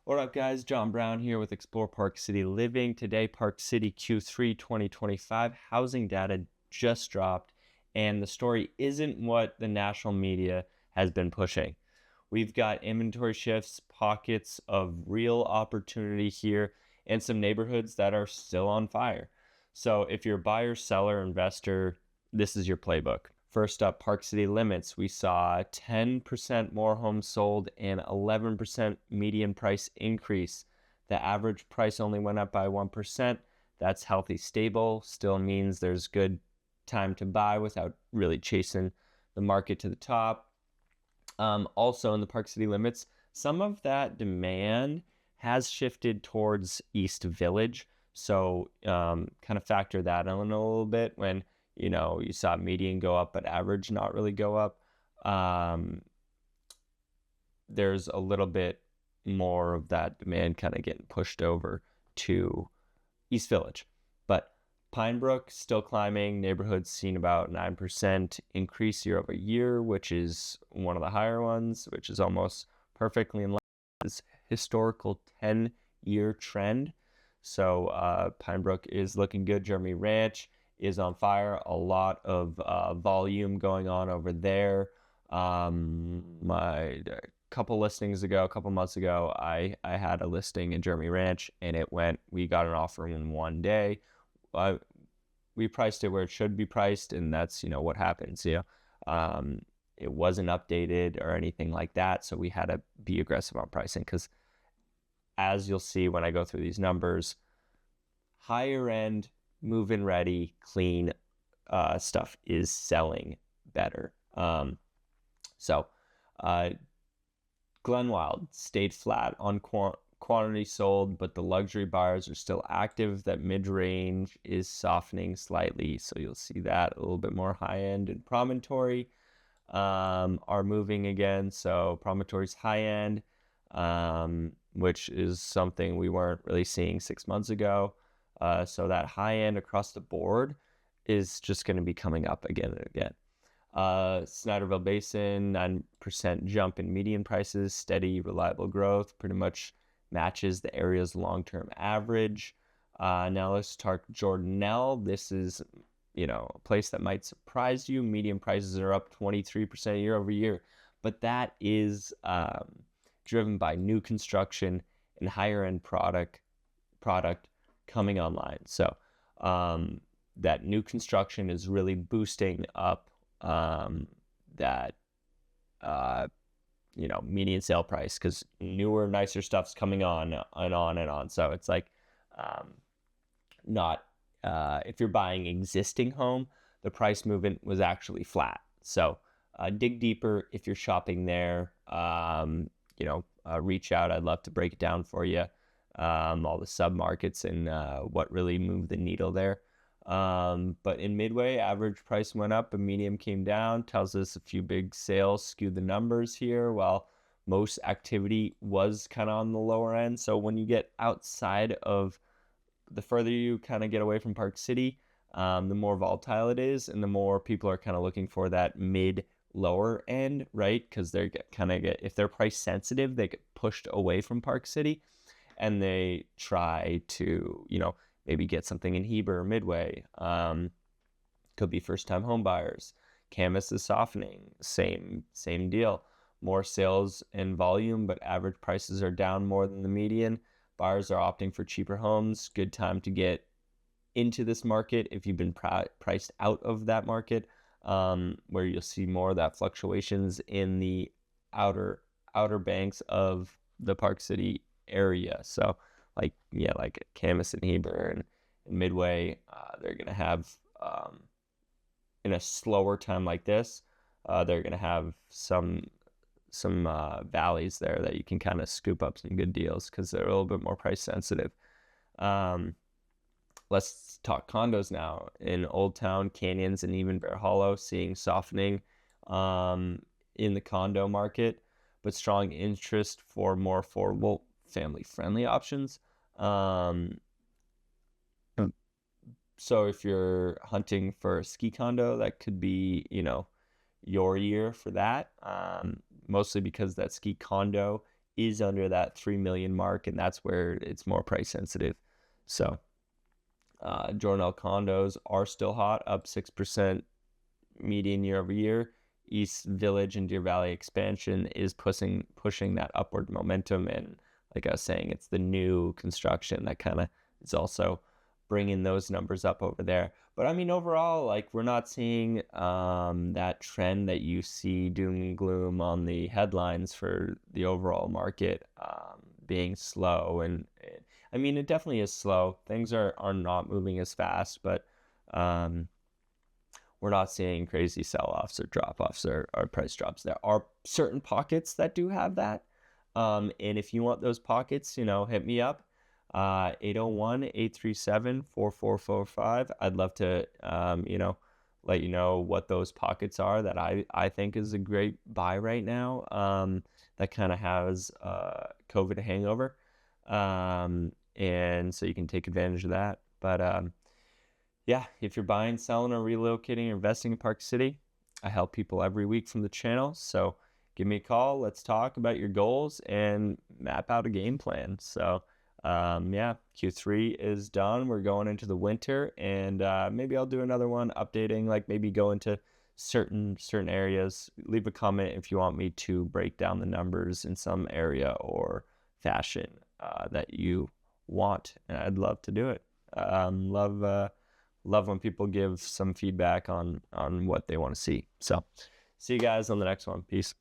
What up, guys? John Brown here with Explore Park City Living. Today, Park City Q3 2025 housing data just dropped, and the story isn't what the national media has been pushing. We've got inventory shifts, pockets of real opportunity here, and some neighborhoods that are still on fire. So, if you're a buyer, seller, investor, this is your playbook. First up, Park City limits. We saw 10% more homes sold and 11% median price increase. The average price only went up by 1%. That's healthy, stable. Still means there's good time to buy without really chasing the market to the top. Also, in the Park City limits, some of that demand has shifted towards East Village. So, kind of factor that in a little bit when you saw median go up, but average not really go up. There's a little bit more of that demand kind of getting pushed over to East Village. But Pinebrook still climbing. Neighborhood's seen about 9% increase year over year, which is one of the higher ones, which is almost perfectly in line with this historical 10-year trend. So Pinebrook is looking good. Jeremy Ranch is on fire. A lot of volume going on over there. A couple months ago, I had a listing in Jeremy Ranch, and we got an offer in one day. We priced it where it should be priced, and that's what happens. It wasn't updated or anything like that, so we had to be aggressive on pricing because, as you'll see when I go through these numbers, higher end, move-in ready, clean stuff is selling better. Glenwild stayed flat on quantity sold, but the luxury buyers are still active. That mid-range is softening slightly, so you'll see that a little bit more high-end. And Promontory are moving again, so Promontory's high-end, which is something we weren't really seeing 6 months ago. So that high end across the board is just going to be coming up again and again. Snyderville Basin, 9% jump in median prices, steady, reliable growth, pretty much matches the area's long-term average. Now let's talk Jordanelle. This is, a place that might surprise you. Median prices are up 23% year over year, but that is driven by new construction and higher end product coming online. So that new construction is really boosting up that median sale price because newer, nicer stuff's coming on and on and on. So it's like not if you're buying existing home, the price movement was actually flat. So dig deeper if you're shopping there. Reach out. I'd love to break it down for you. All the sub-markets and what really moved the needle there. But in Midway, average price went up, a median came down, tells us a few big sales skewed the numbers here, while most activity was kind of on the lower end. So when you get outside of, the further you kind of get away from Park City, the more volatile it is, and the more people are kind of looking for that mid-lower end, right? Because if they're price sensitive, they get pushed away from Park City. And they try to, maybe get something in Heber or Midway. Could be first-time home buyers. Camas is softening. Same deal. More sales and volume, but average prices are down more than the median. Buyers are opting for cheaper homes. Good time to get into this market if you've been priced out of that market, where you'll see more of that fluctuations in the outer banks of the Park City area. So like Camas and Heber and Midway, they're going to have, in a slower time like this, they're going to have some valleys there that you can kind of scoop up some good deals because they're a little bit more price sensitive. Let's talk condos now. In Old Town, Canyons, and even Bear Hollow, seeing softening in the condo market, but strong interest for more affordable, family-friendly options. So if you're hunting for a ski condo, that could be, your year for that. Mostly because that ski condo is under that 3 million mark, and that's where it's more price sensitive. So Jordanelle condos are still hot, up 6% median year over year. East Village and Deer Valley expansion is pushing that upward momentum, and like I was saying, it's the new construction that kind of is also bringing those numbers up over there. But I mean, overall, like, we're not seeing that trend that you see doom and gloom on the headlines for the overall market being slow. And I mean, it definitely is slow. Things are not moving as fast, but we're not seeing crazy sell-offs or drop-offs or price drops. There are certain pockets that do have that. And if you want those pockets, hit me up. 801-837-4445. I'd love to, let you know what those pockets are that I think is a great buy right now, that kind of has COVID hangover. And so you can take advantage of that. But yeah, if you're buying, selling, or relocating or investing in Park City, I help people every week from the channel. So give me a call. Let's talk about your goals and map out a game plan. So yeah, Q3 is done. We're going into the winter, and maybe I'll do another one updating, like maybe go into certain areas. Leave a comment if you want me to break down the numbers in some area or fashion that you want, and I'd love to do it. Love when people give some feedback on what they want to see. So see you guys on the next one. Peace.